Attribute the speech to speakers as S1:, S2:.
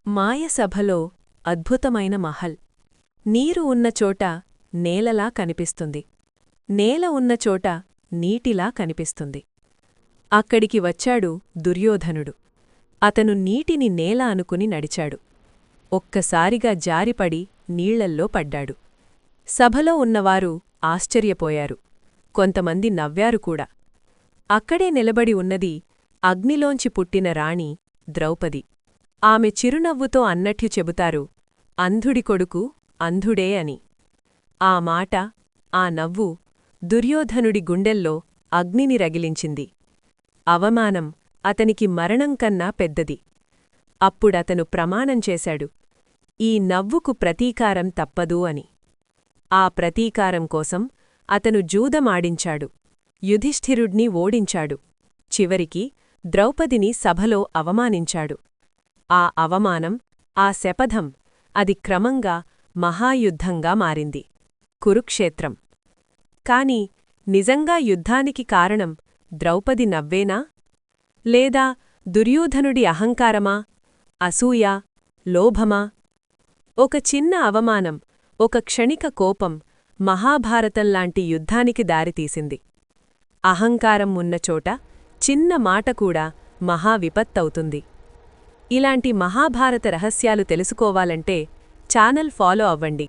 S1: మాయసభలో అద్భుతమైన మహల్. నీరు ఉన్నచోట నేలలా కనిపిస్తుంది. నేల ఉన్నచోట నీటిలా కనిపిస్తుంది. అక్కడికి వచ్చాడు దుర్యోధనుడు. అతను నీటిని నేల అనుకుని నడిచాడు. ఒక్కసారిగా జారిపడి నీళ్లల్లో పడ్డాడు. సభలో ఉన్నవారు ఆశ్చర్యపోయారు. కొంతమంది నవ్వారు కూడా. అక్కడే నిలబడి ఉన్నది అగ్నిలోంచి పుట్టిన రాణి ద్రౌపది. ఆమె చిరునవ్వుతో అన్నట్టు చెబుతారు, అంధుడి కొడుకు అంధుడే అని. ఆ మాట, ఆ నవ్వు దుర్యోధనుడి గుండెల్లో అగ్నిని రగిలించింది. అవమానం అతనికి మరణంకన్నా పెద్దది. అప్పుడతను ప్రమాణం చేశాడు, ఈ నవ్వుకు ప్రతీకారం తప్పదు అని. ఆ ప్రతీకారం కోసం అతను జూదమాడించాడు. యుధిష్ఠిరుడ్ని ఓడించాడు. చివరికి ద్రౌపదిని సభలో అవమానించాడు. ఆ అవమానం, ఆ శపథం, అది క్రమంగా మహాయుద్ధంగా మారింది. కురుక్షేత్రం. కాని నిజంగా యుద్ధానికి కారణం ద్రౌపది నవ్వేనా? లేదా దుర్యోధనుడి అహంకారమా? అసూయా? లోభమా? ఒక చిన్న అవమానం, ఒక క్షణిక కోపం మహాభారతంలాంటి యుద్ధానికి దారితీసింది. అహంకారం ఉన్నచోట చిన్న మాటకూడా మహావిపత్తవుతుంది. ఇలాంటి మహాభారత రహస్యాలు తెలుసుకోవాలంటే ఛానల్ ఫాలో అవ్వండి.